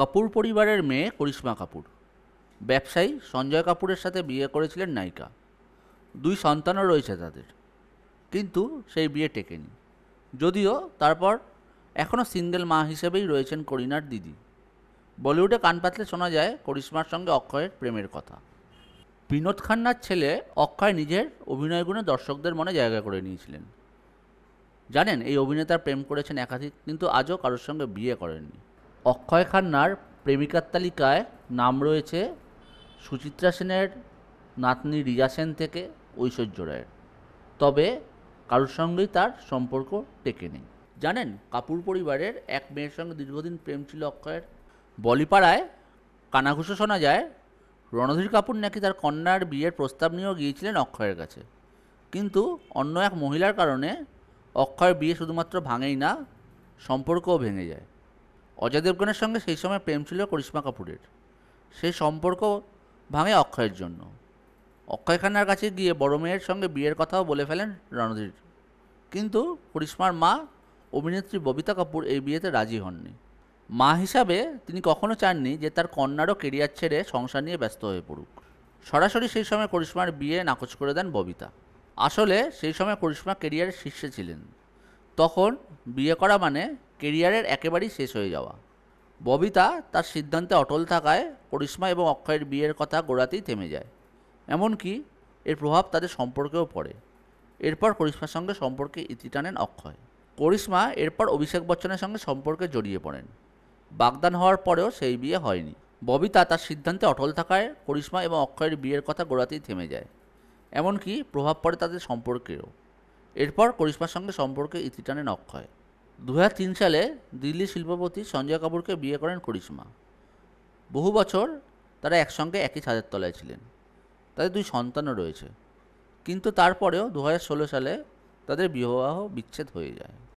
কাপুর পরিবারের মেয়ে করিশ্মা কাপুর ব্যবসায়ী সঞ্জয় কাপুরের সাথে বিয়ে করেছিলেন নায়িকা। দুই সন্তানও রয়েছে তাদের, কিন্তু সেই বিয়ে টেকেনি। যদিও তারপর এখনও সিঙ্গেল মা হিসেবেই রয়েছেন করিনার দিদি। বলিউডে কান পাতলে শোনা যায় করিশ্মার সঙ্গে অক্ষয়ের প্রেমের কথা। বিনোদ খান্নার ছেলে অক্ষয় নিজের অভিনয় গুণে দর্শকদের মনে জায়গা করে নিয়েছিলেন। জানেন, এই অভিনেতার প্রেম করেছেন একাধিক, কিন্তু আজও কারোর সঙ্গে বিয়ে করেননি। অক্ষয় খান্নার প্রেমিকার তালিকায় নাম রয়েছে সুচিত্রা সেনের নাতনি রিয়া সেন থেকে ঐশ্বর্য রায়ের। তবে কারোর সঙ্গেই তার সম্পর্ক টেকে নেই। জানেন, কাপুর পরিবারের এক মেয়ের সঙ্গে দীর্ঘদিন প্রেম ছিল অক্ষয়ের। বলিপাড়ায় কানাঘুষো শোনা যায় রণধীর কাপুর নাকি তার কন্যার বিয়ের প্রস্তাব নিয়েও গিয়েছিলেন অক্ষয়ের কাছে, কিন্তু অন্য এক মহিলার কারণে অক্ষয়ের বিয়ে শুধুমাত্র ভাঙেই না, সম্পর্কও ভেঙে যায়। অজয় দেবগনের সঙ্গে সেই সময় প্রেম ছিল করিশ্মা কাপুরের। সেই সম্পর্ক ভাঙে অক্ষয়ের জন্য। অক্ষয় খান্নার কাছে গিয়ে বড় মেয়ের সঙ্গে বিয়ের কথাও বলে ফেলেন রণধীর, কিন্তু করিশ্মার মা অভিনেত্রী ববিতা কাপুর এই বিয়েতে রাজি হননি। মা হিসাবে তিনি কখনো চাননি যে তার কন্যারও কেরিয়ার ছেড়ে সংসার নিয়ে ব্যস্ত হয়ে পড়ুক। সরাসরি সেই সময় করিশ্মার বিয়ে নাকচ করে দেন ববিতা। আসলে সেই সময় করিশ্মা কেরিয়ারের শীর্ষে ছিলেন। তখন বিয়ে করা মানে কেরিয়ারের একেবারেই শেষ হয়ে যাওয়া। ববিতা তার সিদ্ধান্তে অটল থাকায় করিশ্মা এবং অক্ষয়ের বিয়ের কথা গোড়াতেই থেমে যায়। এমনকি এর প্রভাব তাদের সম্পর্কেও পড়ে। এরপর করিশ্মার সঙ্গে সম্পর্কে ইতি টানেন অক্ষয়। করিশ্মা এরপর অভিষেক বচ্চনের সঙ্গে সম্পর্কে জড়িয়ে পড়েন। বাগদান হওয়ার পরেও সেই বিয়ে হয়নি। ববিতা তার সিদ্ধান্তে অটল থাকায় করিশ্মা এবং অক্ষয়ের বিয়ের কথা গোড়াতেই থেমে যায়। এমনকি প্রভাব পড়ে তাদের সম্পর্কেও। এরপর করিশ্মার সঙ্গে সম্পর্কে ইতি টানেন অক্ষয়। 2003 সালে দিল্লি শিল্পপতি সঞ্জয় কাপুরকে বিয়ে করেন করিশ্মা। বহু বছর তারা একসঙ্গে একই ছাদের তলায় ছিলেন। তাদের দুই সন্তানও রয়েছে, কিন্তু তারপরেও 2016 সালে তাদের বিবাহ বিচ্ছেদ হয়ে যায়।